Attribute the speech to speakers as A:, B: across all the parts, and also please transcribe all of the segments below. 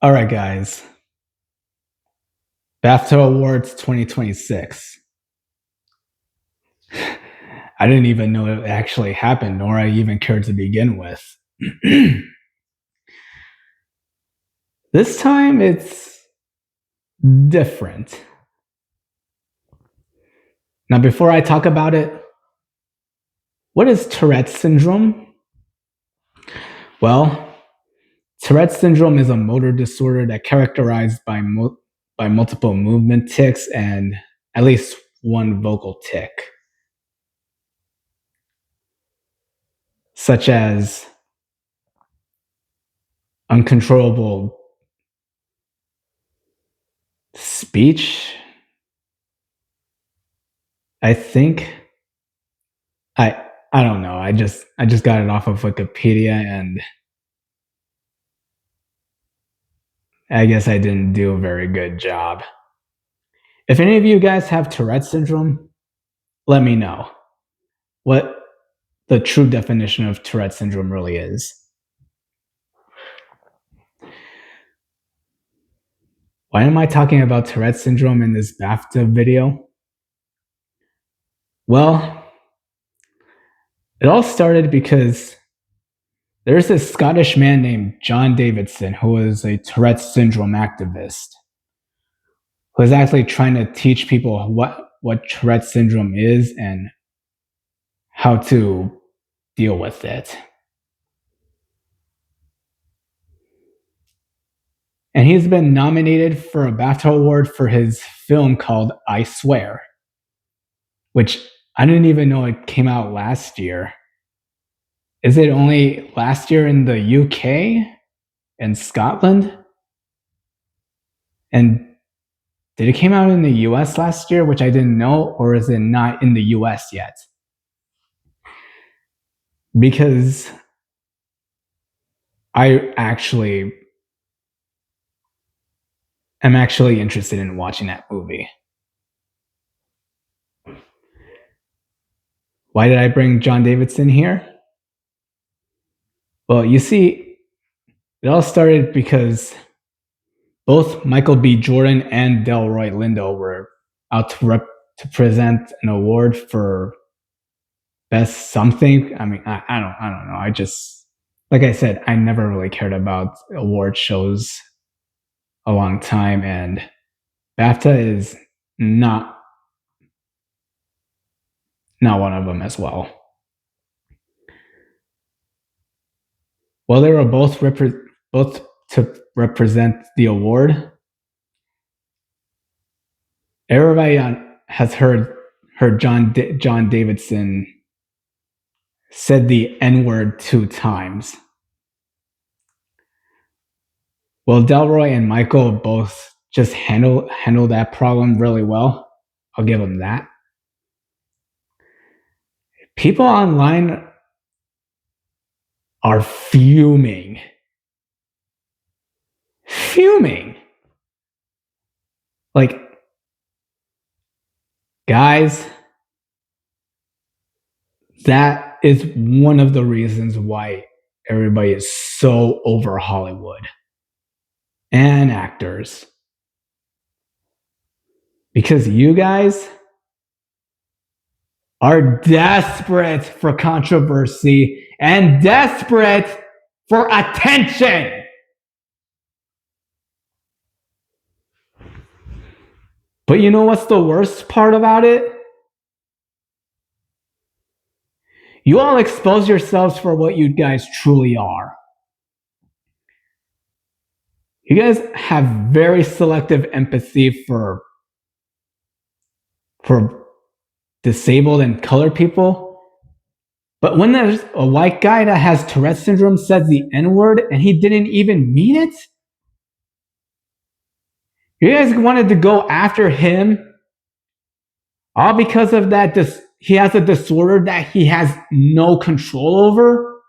A: All right, guys. BAFTA Awards 2026. I didn't even know it actually happened, nor I even cared to begin with. This time it's different. Now, before I talk about it, what is Tourette's syndrome? Well, Tourette's syndrome is a motor disorder that characterized by multiple movement tics and at least one vocal tic, such as uncontrollable speech. I think I don't know. I just got it off of Wikipedia, and I guess I didn't do a very good job. If any of you guys have Tourette syndrome, let me know what the true definition of Tourette syndrome really is. Why am I talking about Tourette syndrome in this BAFTA video? Well, it all started because there's this Scottish man named John Davidson who was a Tourette syndrome activist who was actually trying to teach people what Tourette syndrome is and how to deal with it. And he's been nominated for a BAFTA award for his film called I Swear, which I didn't even know it came out last year. Is it only last year in the UK and Scotland? And did it came out in the US last year, which I didn't know, or is it not in the US yet? Because I'm actually interested in watching that movie. Why did I bring John Davidson here? Well, you see, it all started because both Michael B. Jordan and Delroy Lindo were out to present an award for best something. I mean, I don't know. I just, like I said, I never really cared about award shows a long time, and BAFTA is not one of them as well. Well, they were both to represent the award. Everybody has heard John Davidson said the N-word 2 times. Well, Delroy and Michael both just handle that problem really well. I'll give them that. People online are fuming. Like, guys, that is one of the reasons why everybody is so over Hollywood and actors. Because you guys are desperate for controversy and desperate for attention. But you know what's the worst part about it? You all expose yourselves for what you guys truly are. You guys have very selective empathy for disabled and colored people. But when there's a white guy that has Tourette syndrome says the N-word and he didn't even mean it, you guys wanted to go after him all because of that. He has a disorder that he has no control over.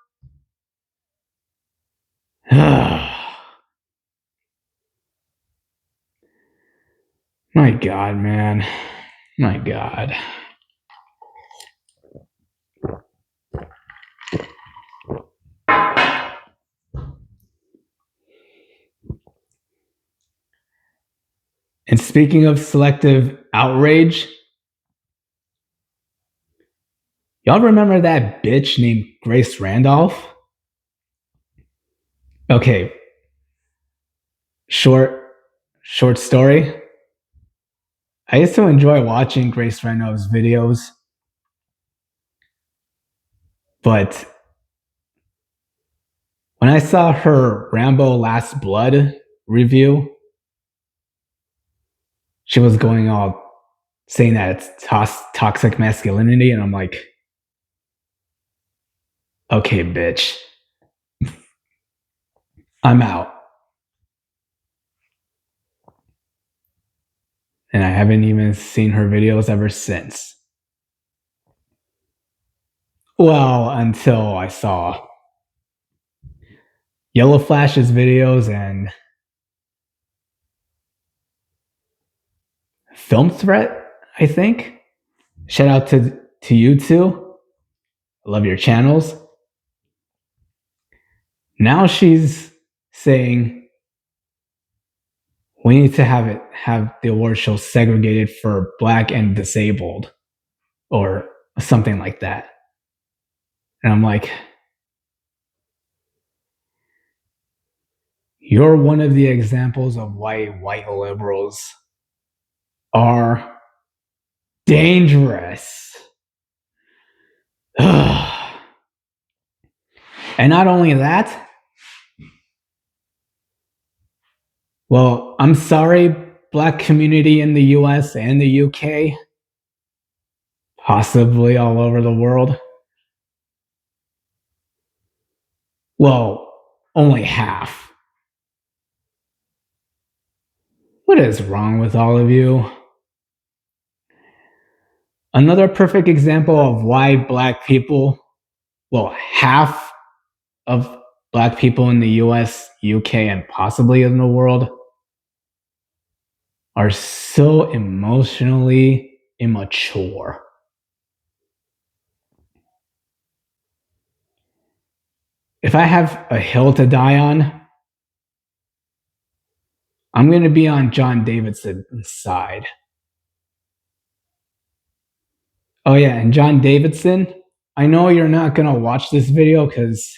A: My God, man. My God. And speaking of selective outrage, y'all remember that bitch named Grace Randolph? Okay, short short story. I used to enjoy watching Grace Randolph's videos, but when I saw her Rambo Last Blood review, she was going all saying that it's toxic masculinity, and I'm like, okay, bitch, I'm out. And I haven't even seen her videos ever since. Well, until I saw Yellow Flash's videos and Film Threat, I think. Shout out to you two. I love your channels. Now she's saying we need to have the award show segregated for black and disabled or something like that. And I'm like, you're one of the examples of why white liberals are dangerous. And not only that, well, I'm sorry, black community in the US and the UK, possibly all over the world. Well, only half. What is wrong with all of you? Another perfect example of why black people, well, half of black people in the US, UK, and possibly in the world are so emotionally immature. If I have a hill to die on, I'm going to be on John Davidson's side. Oh, yeah, and John Davidson, I know you're not going to watch this video because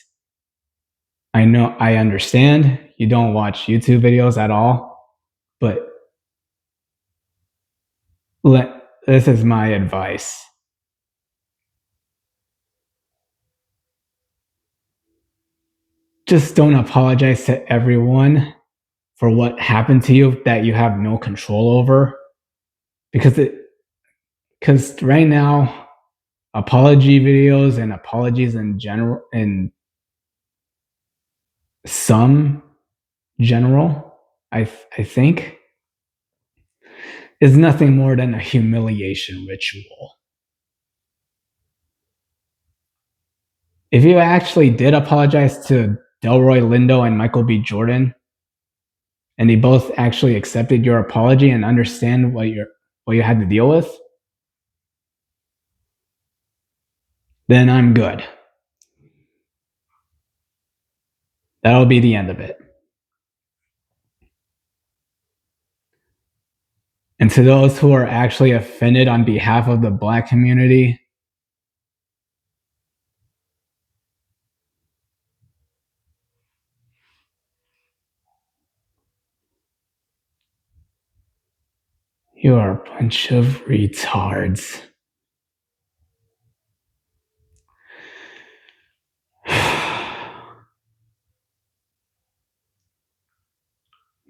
A: I understand you don't watch YouTube videos at all, but this is my advice. Just don't apologize to everyone for what happened to you that you have no control over, because right now apology videos and apologies in general, in some general, I think, is nothing more than a humiliation ritual. If you actually did apologize to Delroy Lindo and Michael B. Jordan, and they both actually accepted your apology and understand what you had to deal with, then I'm good. That'll be the end of it. And to those who are actually offended on behalf of the black community, you are a bunch of retards.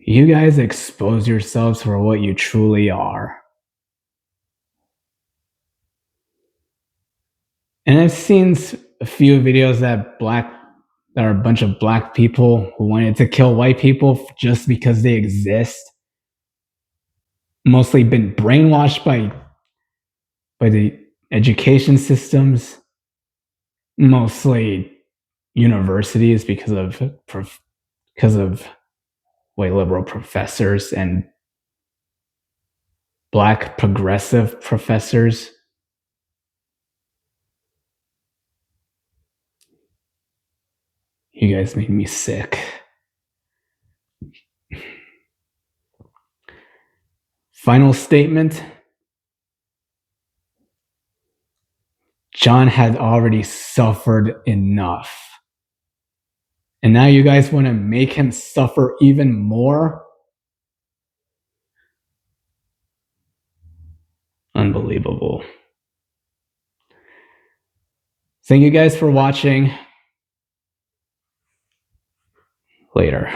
A: You guys expose yourselves for what you truly are. And I've seen a few videos that are a bunch of black people who wanted to kill white people just because they exist. Mostly been brainwashed by the education systems, mostly universities because of white liberal professors and black progressive professors. You guys made me sick. Final statement. John had already suffered enough. And now you guys want to make him suffer even more? Unbelievable. Thank you guys for watching. Later.